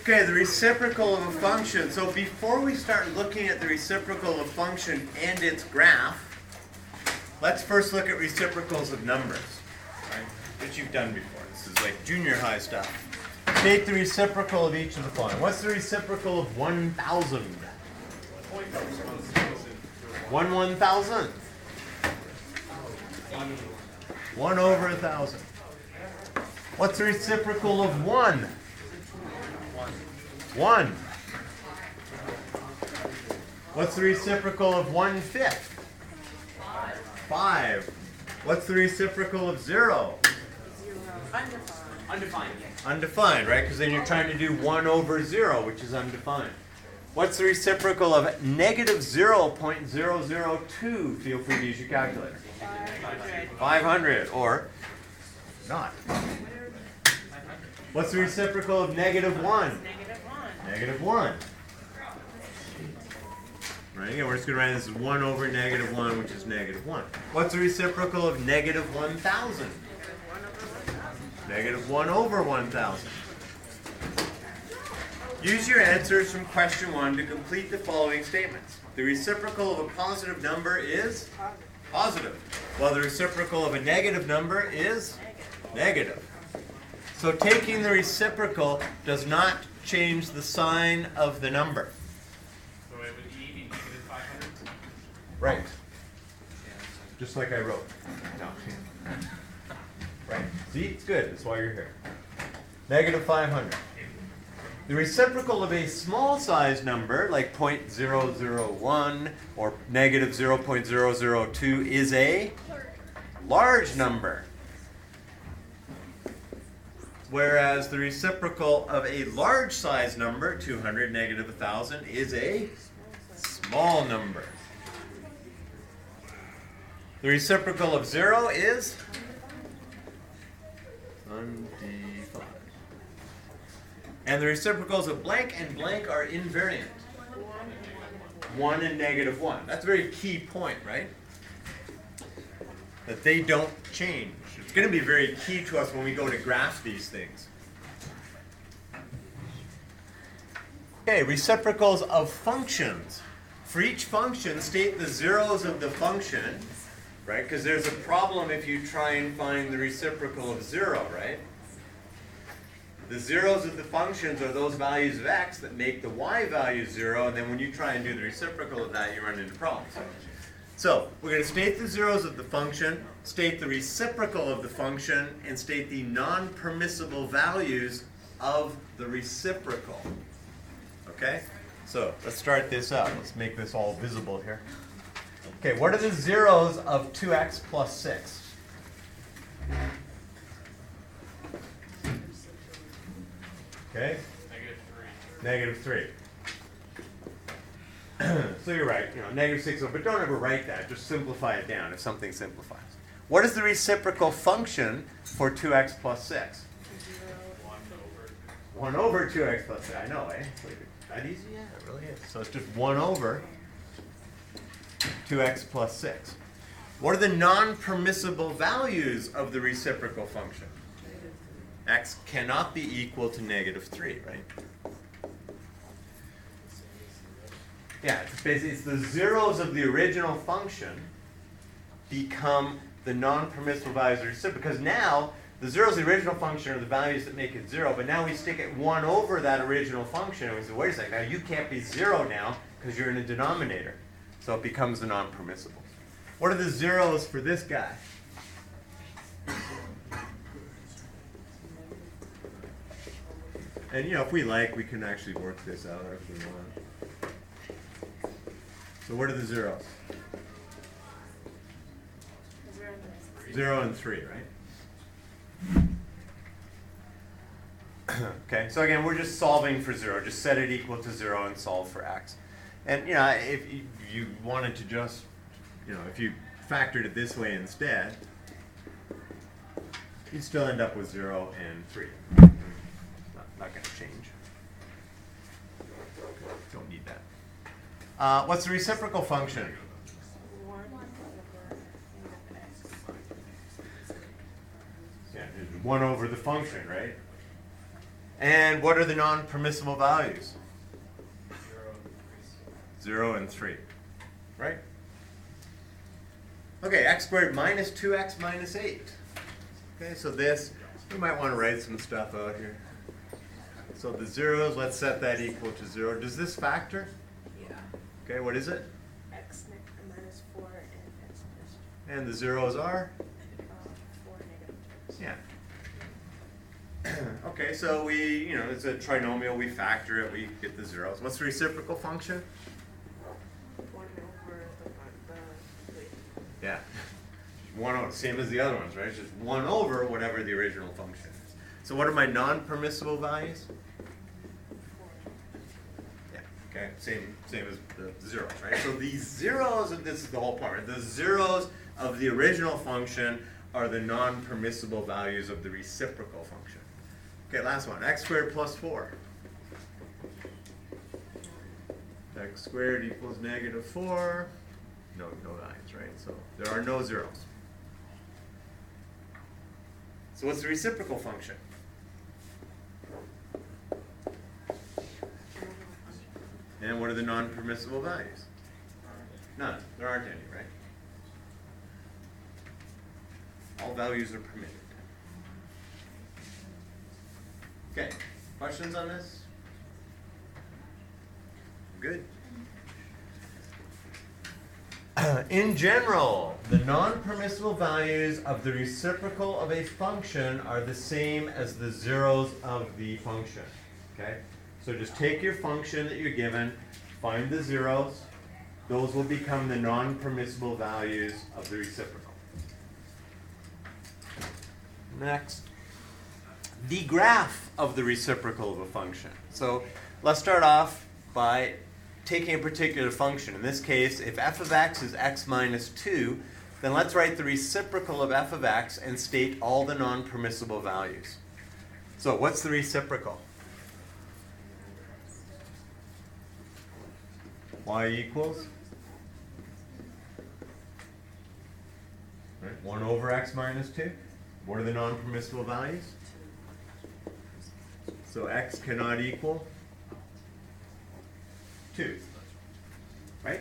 Okay, the reciprocal of a function. So before we start looking at the reciprocal of a function and its graph, let's first look at reciprocals of numbers, right? Which you've done before. This is like junior high stuff. State the reciprocal of each of the following. What's the reciprocal of 1,000? 1/1,000. 1 over 1,000. What's the reciprocal of 1? 1. What's the reciprocal of 1/5? 5. What's the reciprocal of 0? Undefined. Undefined, right? Because then you're trying to do 1 over 0, which is undefined. What's the reciprocal of negative 0.002? Feel free to use your calculator. 500, or not. What's the reciprocal of negative 1? Negative 1. Right, again, we're just going to write this as 1 over negative 1, which is negative 1. What's the reciprocal of negative 1,000? Negative 1 over 1,000. Use your answers from question 1 to complete the following statements. The reciprocal of a positive number is positive, while the reciprocal of a negative number is negative. So taking the reciprocal does not change the sign of the number. So it would E be negative 500? Right. Just like I wrote. No. Right. See, it's good. That's why you're here. Negative 500. The reciprocal of a small size number, like 0.001 or negative 0.002, is a large number. Whereas the reciprocal of a large size number, 200, negative 1,000, is a small number. The reciprocal of 0 is undefined. And the reciprocals of blank and blank are invariant. 1 and negative 1. That's a very key point, right? That they don't change. It's going to be very key to us when we go to graph these things. Okay, reciprocals of functions. For each function, state the zeros of the function, right? Because there's a problem if you try and find the reciprocal of 0, right? The zeros of the functions are those values of x that make the y value 0, and then when you try and do the reciprocal of that, you run into problems. So we're going to state the zeros of the function, state the reciprocal of the function, and state the non-permissible values of the reciprocal. Okay? So let's start this out. Let's make this all visible here. Okay, what are the zeros of 2x plus 6? Okay? Negative 3. So you're right, negative 6, but don't ever write that. Just simplify it down if something simplifies. What is the reciprocal function for 2x plus 6? 1 over 2x plus 6. I know, eh? That easy? Yeah, it really is. So it's just 1 over 2x plus 6. What are the non-permissible values of the reciprocal function? X cannot be equal to negative 3, right? Yeah, it's the zeros of the original function become the non-permissible values of the reciprocal. Because now, the zeros of the original function are the values that make it 0, but now we stick it 1 over that original function, and we say, wait a second, now you can't be 0 now because you're in a denominator. So it becomes the non-permissible. What are the zeros for this guy? And if we like, we can actually work this out if we want. So what are the zeros? 0 and 3, right? Okay, so again, we're just solving for 0. Just set it equal to 0 and solve for x. And if you wanted to just, if you factored it this way instead, you'd still end up with 0 and 3. Not going to change. Don't need that. What's the reciprocal function? 1 over the function, right? And what are the non-permissible values? 0 and 3. Right? Okay, x squared minus 2x minus 8. Okay, so this, we might want to write some stuff out here. So the zeros, let's set that equal to 0. Does this factor? Yeah. Okay, what is it? X minus 4 and x minus 2. And the zeros are? 4 negative 2. Yeah. Okay, so we, it's a trinomial, we factor it, we get the zeros. What's the reciprocal function? 1 over the Yeah. 1 over, same as the other ones, right? It's just 1 over whatever the original function is. So what are my non-permissible values? 4. Yeah, okay, same as the zeros, right? So these zeros, and this is the whole point, right? The zeros of the original function are the non-permissible values of the reciprocal function. Okay, last one, x squared plus 4. X squared equals negative 4. No values, right? So there are no zeros. So what's the reciprocal function? And what are the non-permissible values? None. There aren't any, right? All values are permitted. Okay, questions on this? Good. In general, the non-permissible values of the reciprocal of a function are the same as the zeros of the function. Okay? So just take your function that you're given, find the zeros. Those will become the non-permissible values of the reciprocal. Next. The graph of the reciprocal of a function. So let's start off by taking a particular function. In this case, if f of x is x minus 2, then let's write the reciprocal of f of x and state all the non-permissible values. So what's the reciprocal? Y equals? Right, 1 over x minus 2. What are the non-permissible values? So x cannot equal 2. Right?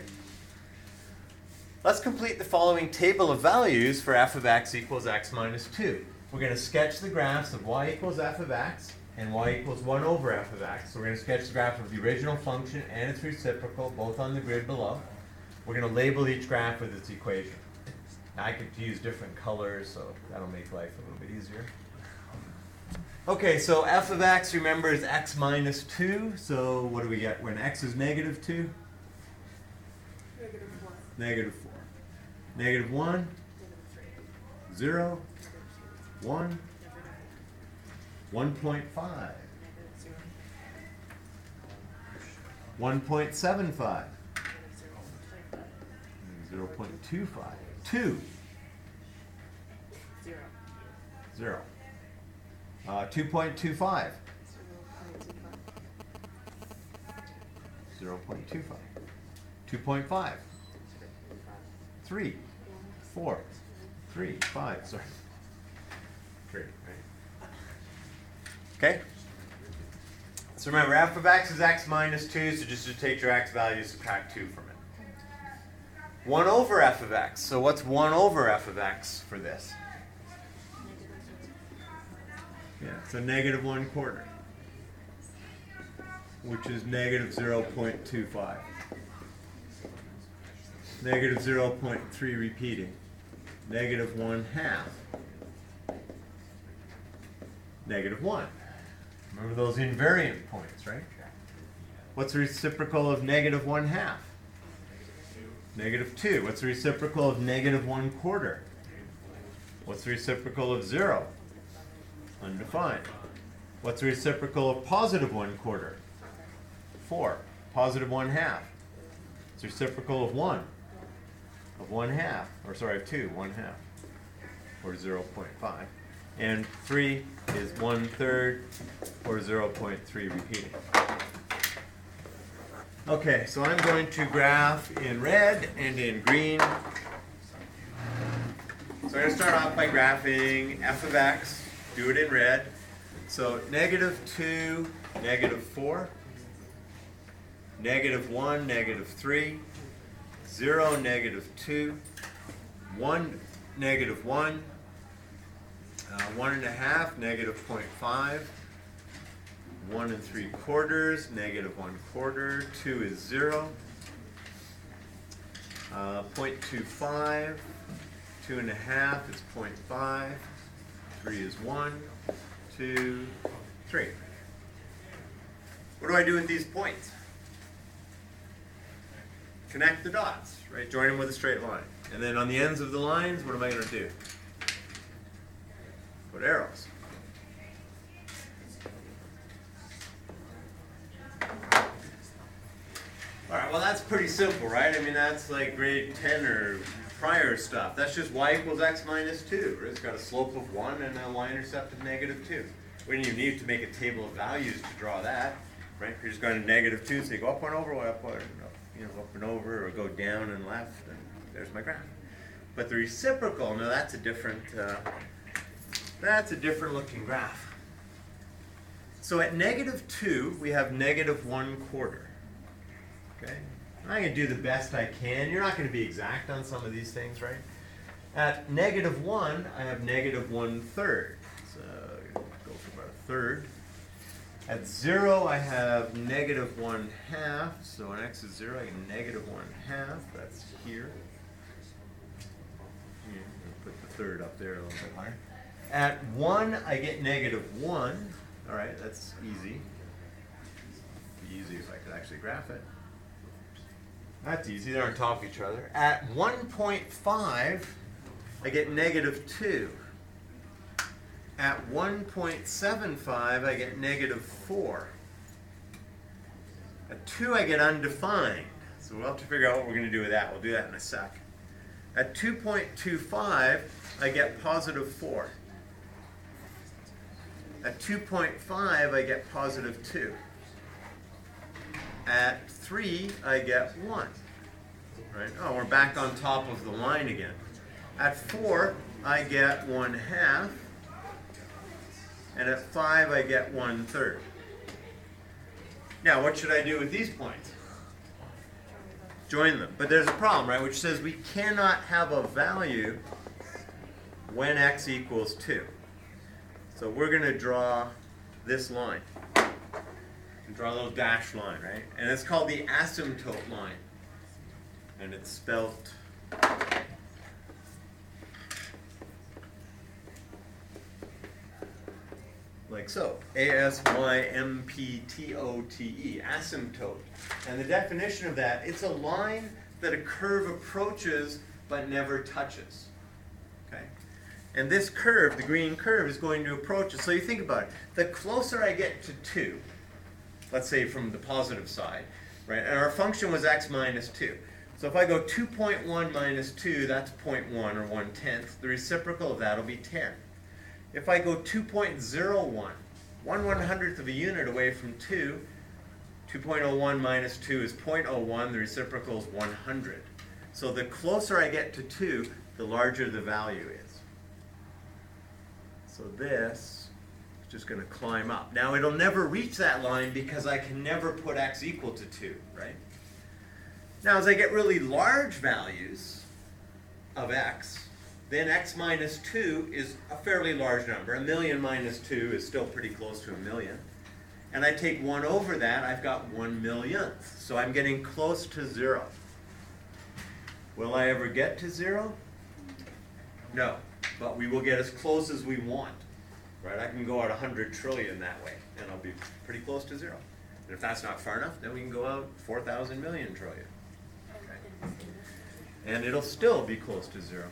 Let's complete the following table of values for f of x equals x minus 2. We're going to sketch the graphs of y equals f of x and y equals 1 over f of x. So we're going to sketch the graph of the original function and its reciprocal, both on the grid below. We're going to label each graph with its equation. Now I could use different colors, so that'll make life a little bit easier. Okay, so f of x, remember, is x minus 2. So what do we get when x is negative 2? Negative 1. Negative 4. Negative 1? Negative 3. 0? 1? 1.5. Negative 0. 1.75. Negative 0.25. 2. 0. 0. 2.25. 0.25. 2.5. 3. 4. 3. 5. Sorry. 3. Right. Okay? So remember, f of x is x minus 2, so just to take your x value, subtract 2 from it. 1 over f of x. So what's 1 over f of x for this? Yeah, so negative 1/4, which is negative 0.25. Negative 0.3 repeating. Negative 1/2. Negative 1. Remember those invariant points, right? What's the reciprocal of negative 1/2? Negative 2. What's the reciprocal of negative 1/4? What's the reciprocal of 0? Undefined. What's the reciprocal of positive 1/4? 4. Positive 1/2. It's the reciprocal of 1. Of 1/2. Or sorry, of 2. 1/2. Or 0.5. And 3 is 1/3 or 0.3 repeating. Okay, so I'm going to graph in red and in green. So I'm going to start off by graphing f of x, do it in red. So negative 2, negative 4, negative 1, negative 3, 0, negative 2, 1, negative 1, 1.5, negative 0.5, 1 3/4, negative 1/4, 2 is 0, 0.25, 2.5 is 0.5, 3 is 1, 2, 3. What do I do with these points? Connect the dots, right? Join them with a straight line. And then on the ends of the lines, what am I going to do? Put arrows. All right, well, that's pretty simple, right? I mean, that's like grade 10 or prior stuff. That's just y equals x minus 2. Right? It's got a slope of 1 and a y-intercept of negative 2. We didn't even need to make a table of values to draw that, right? You're just going to negative 2, so you go up and over, up and over, or go down and left, and there's my graph. But the reciprocal, no, that's a different looking graph. So at negative 2, we have negative 1/4. Okay? I'm going to do the best I can. You're not going to be exact on some of these things, right? At negative 1, I have negative 1/3. So go for about a third. At 0, I have negative 1/2. So when x is 0, I get negative 1/2. That's here. I'll put the third up there a little bit higher. At 1, I get negative 1. All right, that's easy. It'd be easy if I could actually graph it. That's easy. They're on top of each other. At 1.5, I get negative 2. At 1.75, I get negative 4. At 2, I get undefined. So we'll have to figure out what we're going to do with that. We'll do that in a sec. At 2.25, I get positive 4. At 2.5, I get positive 2. At 3, I get 1. Right? Oh, we're back on top of the line again. At 4, I get 1/2. And at 5, I get 1/3. Now, what should I do with these points? Join them. But there's a problem, right, which says we cannot have a value when x equals 2. So we're going to draw this line. Draw a little dashed line, right? And it's called the asymptote line. And it's spelled like so. A-S-Y-M-P-T-O-T-E, asymptote. And the definition of that, it's a line that a curve approaches but never touches. Okay? And this curve, the green curve, is going to approach it. So you think about it. The closer I get to 2, let's say from the positive side, right? And our function was x minus 2. So if I go 2.1 minus 2, that's 0.1 or 1/10. The reciprocal of that will be 10. If I go 2.01, 1/100th of a unit away from 2, 2.01 minus 2 is 0.01. The reciprocal is 100. So the closer I get to 2, the larger the value is. So this just going to climb up. Now it'll never reach that line because I can never put x equal to 2, right? Now as I get really large values of x, then x minus 2 is a fairly large number. 1,000,000 minus 2 is still pretty close to 1,000,000. And I take 1 over that, I've got 1/1,000,000th. So I'm getting close to 0. Will I ever get to 0? No, but we will get as close as we want. Right? I can go out 100 trillion that way, and I'll be pretty close to 0. And if that's not far enough, then we can go out 4,000 million trillion. Okay. And it'll still be close to 0.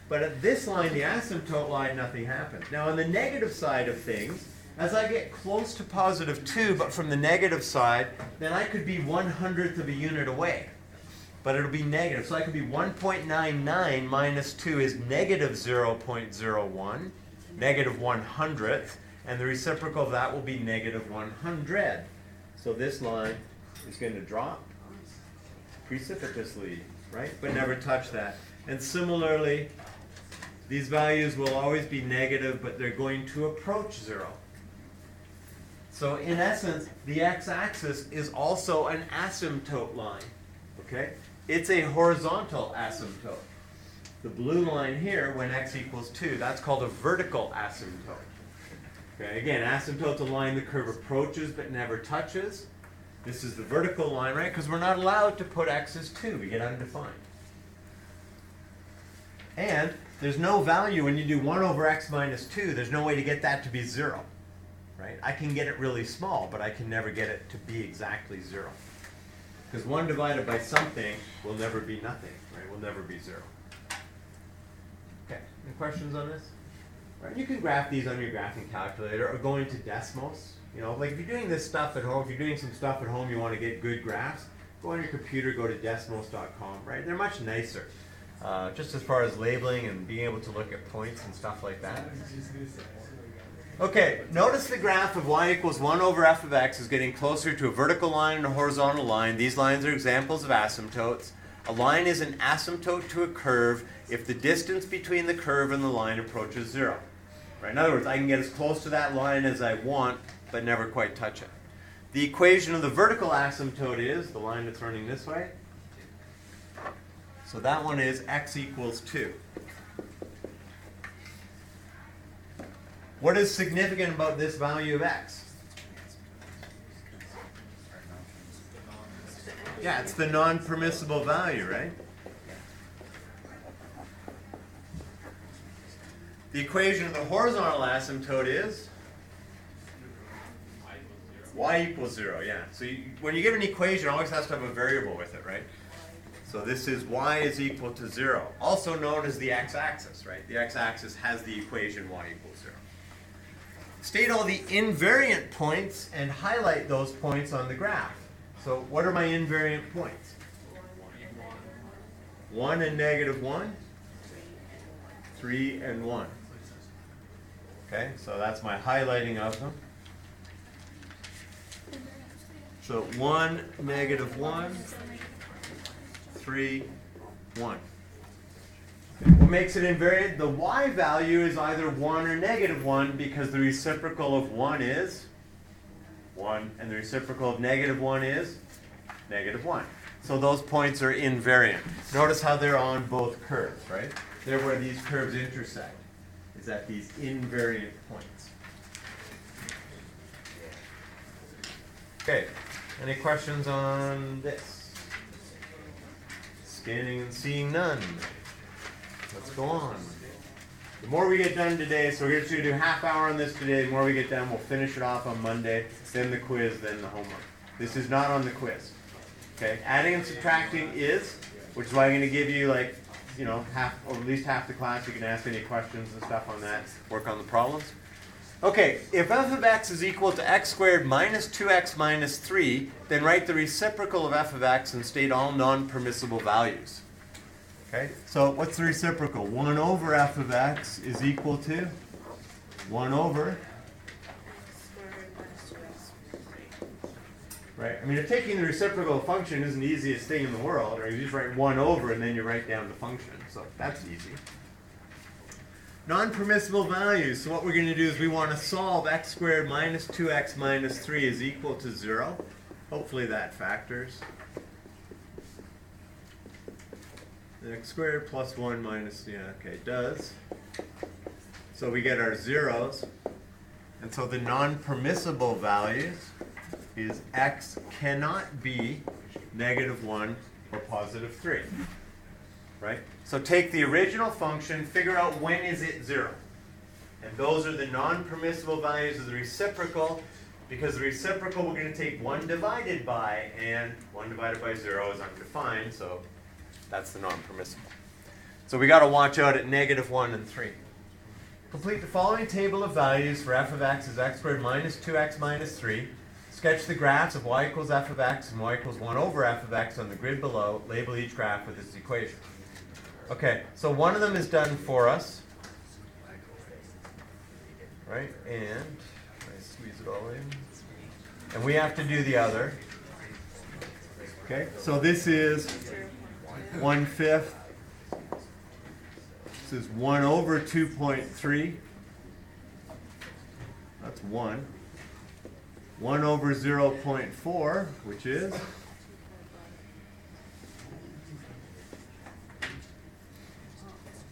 But at this line, the asymptote line, nothing happens. Now on the negative side of things, as I get close to positive 2, but from the negative side, then I could be 1/100th of a unit away. But it'll be negative. So I could be 1.99 minus 2 is negative 0.01. Negative 1/100th, and the reciprocal of that will be negative 100. So this line is going to drop precipitously, right? But never touch that. And similarly, these values will always be negative, but they're going to approach 0. So in essence, the x-axis is also an asymptote line. Okay? It's a horizontal asymptote. The blue line here, when x equals 2, that's called a vertical asymptote. Okay? Again, asymptote's a line the curve approaches but never touches. This is the vertical line, right? Because we're not allowed to put x as 2. We get undefined. And there's no value when you do 1 over x minus 2. There's no way to get that to be 0. Right? I can get it really small, but I can never get it to be exactly 0. Because 1 divided by something will never be nothing. Right? Will never be 0. Okay. Any questions on this? Right. You can graph these on your graphing calculator or go into Desmos. You know, like if you're doing this stuff at home, if you're doing some stuff at home, you want to get good graphs, go on your computer, go to Desmos.com. Right? They're much nicer. Just as far as labeling and being able to look at points and stuff like that. Okay, notice the graph of y equals 1 over f of x is getting closer to a vertical line and a horizontal line. These lines are examples of asymptotes. A line is an asymptote to a curve if the distance between the curve and the line approaches 0. Right? In other words, I can get as close to that line as I want, but never quite touch it. The equation of the vertical asymptote is the line that's running this way. So that one is x equals 2. What is significant about this value of x? Yeah, it's the non-permissible value, right? The equation of the horizontal asymptote is y equals 0, yeah. So when you give an equation, it always has to have a variable with it, right? So this is y is equal to 0, also known as the x-axis, right? The x-axis has the equation y equals 0. State all the invariant points and highlight those points on the graph. So what are my invariant points? 1 and negative 1, 3 and 1. Okay, so that's my highlighting of them. So 1, negative 1, 3, 1. What makes it invariant? The y value is either 1 or negative 1 because the reciprocal of 1 is 1 and the reciprocal of negative 1 is negative 1. So those points are invariant. Notice how they're on both curves, right? They're where these curves intersect, is at these invariant points. Okay, any questions on this? Scanning and seeing none. Let's go on. The more we get done today, so we're just going to do half hour on this today. The more we get done, we'll finish it off on Monday, then the quiz, then the homework. This is not on the quiz. Okay, adding and subtracting is, which is why I'm going to give you like, you know, half or at least half the class. You can ask any questions and stuff on that. Work on the problems. Okay, if f of x is equal to x squared minus 2x minus 3, then write the reciprocal of f of x and state all non-permissible values. Okay, so what's the reciprocal? 1 over f of x is equal to 1 over. Right? I mean, if taking the reciprocal function isn't the easiest thing in the world, or you just write 1 over and then you write down the function. So that's easy. Non-permissible values. So what we're going to do is we want to solve x squared minus 2x minus 3 is equal to 0. Hopefully that factors. X squared plus 1 minus, yeah, okay, does. So we get our zeros. And so the non-permissible values is x cannot be negative 1 or positive 3. Right? So take the original function, figure out when is it 0. And those are the non-permissible values of the reciprocal, because the reciprocal we're going to take 1 divided by, and 1 divided by 0 is undefined, so that's the non-permissible. So we got to watch out at negative 1 and 3. Complete the following table of values for f of x is x squared minus 2x minus 3. Sketch the graphs of y equals f of x and y equals 1 over f of x on the grid below. Label each graph with its equation. Okay, so one of them is done for us. Right, and I squeeze it all in. And we have to do the other. Okay, so this is 1/5. This is 1 over 2.3. That's 1. 1 over 0.4, which is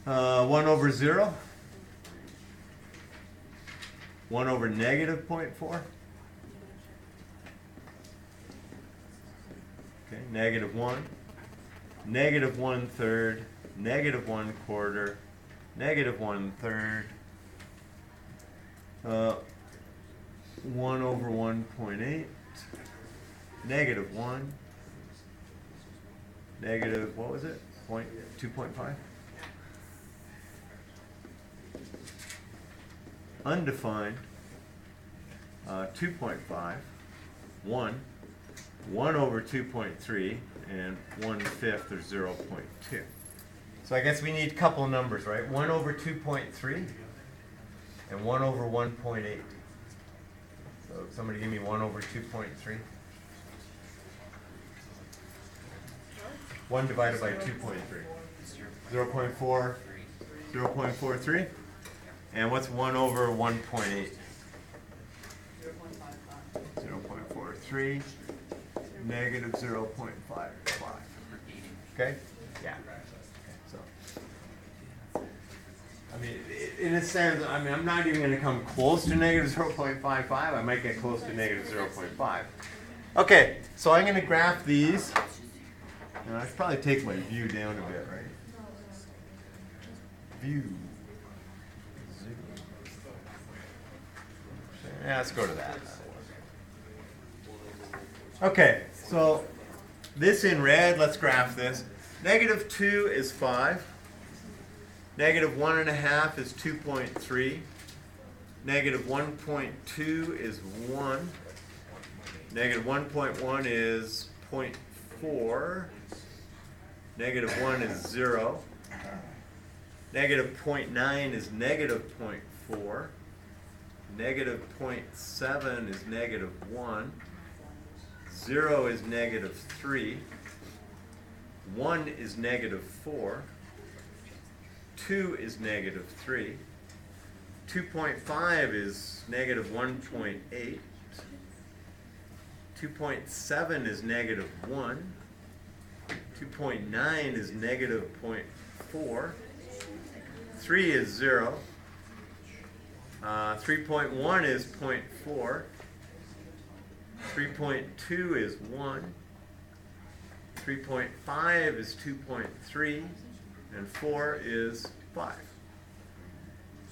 1 over 0, 1 over negative 0.4, okay, negative 1, negative 1/3, negative 1/4, negative 1/3, 1 over 1.8, negative 1, negative, what was it? 2.5? Undefined, 2.5, 1, 1 over 2.3, and 1/5 or 0.2. So I guess we need a couple of numbers, right? 1 over 2.3 and 1 over 1.8. So somebody give me 1 over 2.3. 1 divided by 2.3. 0.4, 0.43. And what's 1 over 1.8? 0.43, negative 0.55. Okay? Yeah. So, I mean, in a sense, I mean, I'm not even going to come close to negative 0.55. I might get close to negative 0.5. Okay, so I'm going to graph these. And I should probably take my view down a bit, right? View. Yeah, let's go to that. Okay, so this in red, let's graph this. Negative 2 is 5. Negative 1.5 is 2.3. Negative 1.2 is 1. Negative 1.1 is 0.4. Negative 1 is 0. Negative 0.9 is negative 0.4. Negative 0.7 is negative 1. 0 is negative 3. 1 is negative 4. 2 is negative 3. 2.5 is negative 1.8. 2.7 is negative 1. 2.9 is negative 0.4. 3 is 0. 3.1 is 0.4. 3.2 is 1. 3.5 is 2.3. And 4 is 5.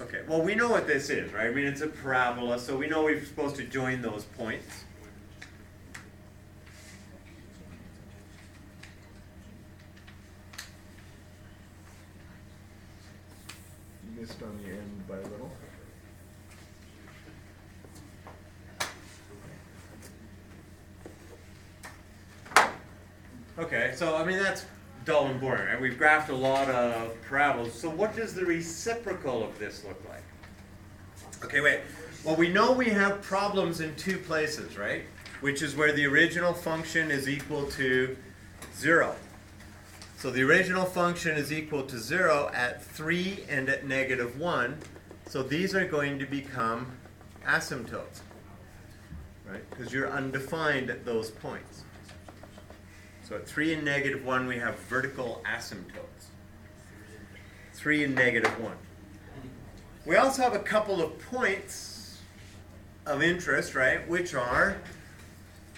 Okay, well, we know what this is, right? I mean, it's a parabola, so we know we're supposed to join those points. Missed on the end by a little. Okay, so I mean that's dull and boring, right? We've graphed a lot of parabolas. So what does the reciprocal of this look like? Okay, wait. Well, we know we have problems in two places, right? Which is where the original function is equal to 0. So the original function is equal to 0 at 3 and at negative 1. So these are going to become asymptotes, right? Because you're undefined at those points. So at 3 and negative 1, we have vertical asymptotes. 3 and negative 1. We also have a couple of points of interest, right, which are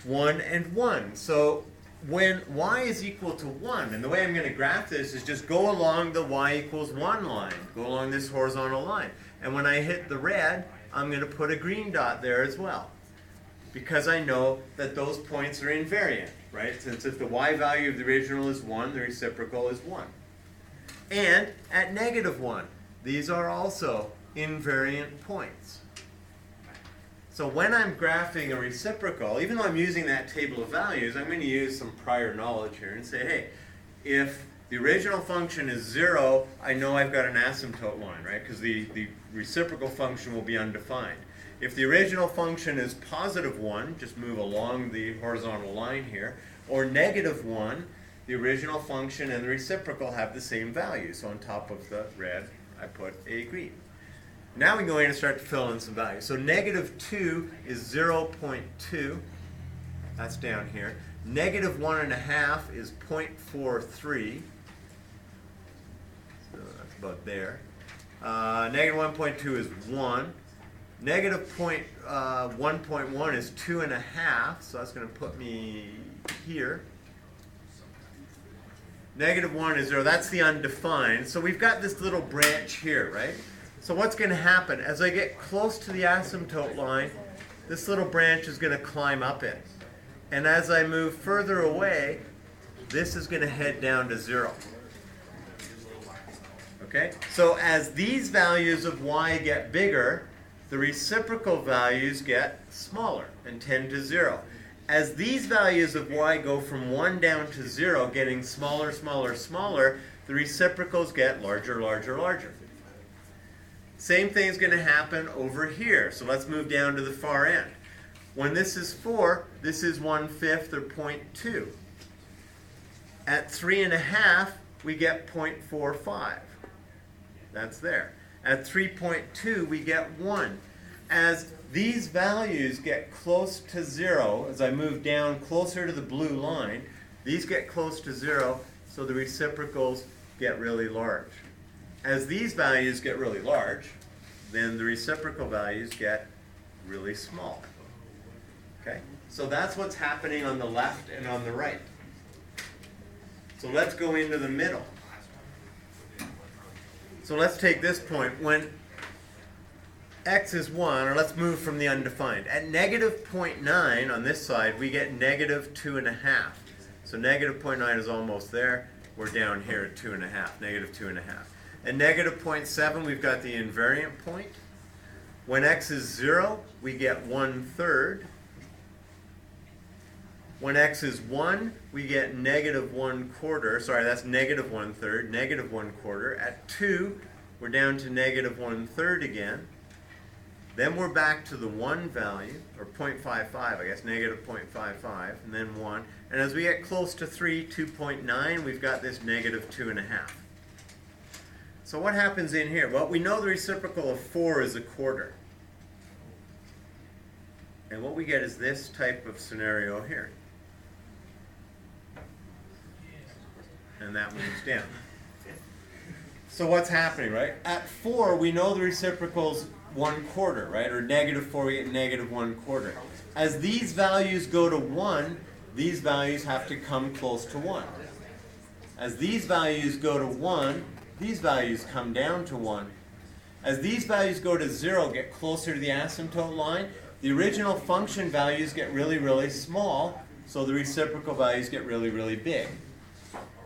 1 and 1. So when y is equal to 1, and the way I'm going to graph this is just go along the y equals 1 line. Go along this horizontal line. And when I hit the red, I'm going to put a green dot there as well. Because I know that those points are invariant, right? Since if the y value of the original is 1, the reciprocal is 1. And at negative 1, these are also invariant points. So when I'm graphing a reciprocal, even though I'm using that table of values, I'm going to use some prior knowledge here and say, hey, if the original function is 0, I know I've got an asymptote line, right? Because the reciprocal function will be undefined. If the original function is positive 1, just move along the horizontal line here, or negative 1, the original function and the reciprocal have the same value. So on top of the red, I put a green. Now we can go in and start to fill in some values. So negative 2 is 0.2. That's down here. Negative 1.5 is 0.43. So that's about there. Negative 1.2 is 1. Negative 1.1 is 2.5. So that's going to put me here. Negative 1 is 0. That's the undefined. So we've got this little branch here, right? So what's going to happen? As I get close to the asymptote line, this little branch is going to climb up it. And as I move further away, this is going to head down to 0. Okay? So as these values of y get bigger, the reciprocal values get smaller and tend to 0. As these values of y go from 1 down to 0, getting smaller, smaller, smaller, the reciprocals get larger, larger, larger. Same thing is going to happen over here. So let's move down to the far end. When this is 4, this is 1/5 or 0.2. At 3.5, we get 0.45. That's there. At 3.2, we get 1. As these values get close to 0, as I move down closer to the blue line, these get close to 0, so the reciprocals get really large. As these values get really large, then the reciprocal values get really small. Okay? So that's what's happening on the left and on the right. So let's go into the middle. So let's take this point. When x is 1, or let's move from the undefined. At negative 0.9 on this side, we get negative 2.5. So negative 0.9 is almost there. We're down here at 2.5, negative 2.5. At negative 0.7, we've got the invariant point. When x is 0, we get 1/3. When x is 1, we get negative 1/4. Sorry, that's negative 1/3, negative 1/4. At 2, we're down to negative 1/3 again. Then we're back to the 1 value, or 0.55, I guess, negative 0.55, and then 1. And as we get close to 3, 2.9, we've got this negative 2.5. So what happens in here? Well, we know the reciprocal of 4 is 1/4. And what we get is this type of scenario here. And that moves down. So what's happening, right? At 4, we know the reciprocal's 1/4, right? Or negative 4, we get negative 1/4. As these values go to 1, these values have to come close to 1. As these values go to 1, these values come down to 1. As these values go to 0, get closer to the asymptote line, the original function values get really, really small, so the reciprocal values get really, really big.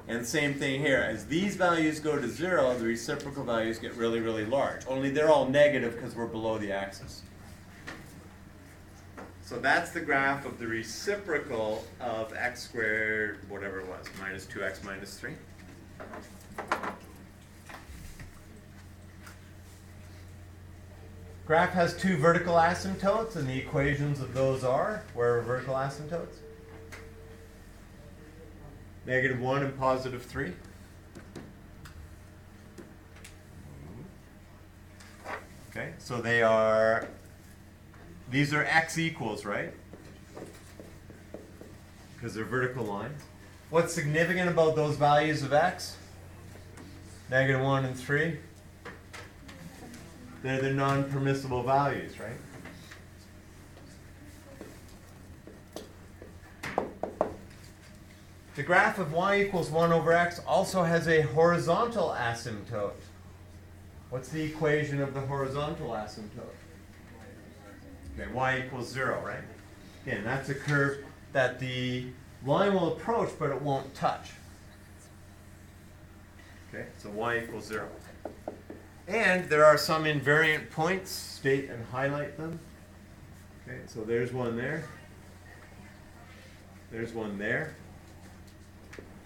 And same thing here. As these values go to 0, the reciprocal values get really, really large. Only they're all negative because we're below the axis. So that's the graph of the reciprocal of x squared, whatever it was, minus 2x minus 3. Graph has 2 vertical asymptotes, and the equations of those are, where are vertical asymptotes? Negative 1 and positive 3. Okay, so these are x equals, right? Because they're vertical lines. What's significant about those values of x? Negative 1 and 3. They're the non-permissible values, right? The graph of y equals 1 over x also has a horizontal asymptote. What's the equation of the horizontal asymptote? Okay, y equals 0, right? Again, that's a curve that the line will approach, but it won't touch. Okay, so y equals 0. And there are some invariant points. State and highlight them. Okay, so there's one there. There's one there.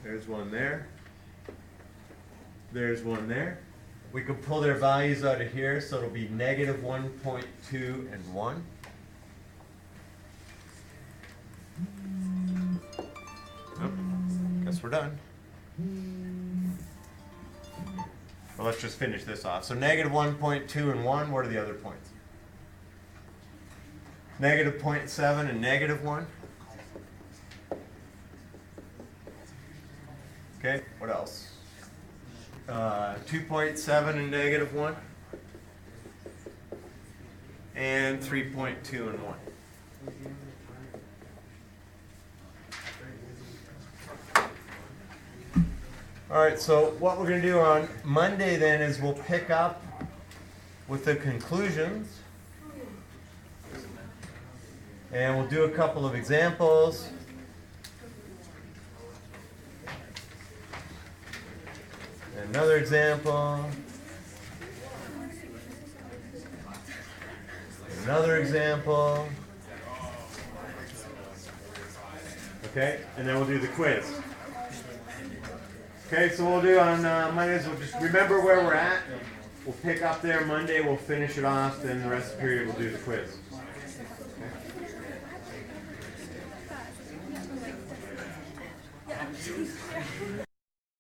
There's one there. There's one there. We could pull their values out of here, so it'll be negative 1.2 and 1. Oh, guess we're done. Well, let's just finish this off. So negative 1.2 and 1, what are the other points? Negative 0.7 and negative 1. Okay, what else? 2.7 and negative 1. And 3.2 and 1. All right, so what we're going to do on Monday then is we'll pick up with the conclusions. And we'll do a couple of examples. Another example. Another example. Okay, and then we'll do the quiz. Okay, so we'll do on Mondays, we'll just remember where we're at. We'll pick up there Monday, we'll finish it off, then the rest of the period we'll do the quiz. Okay.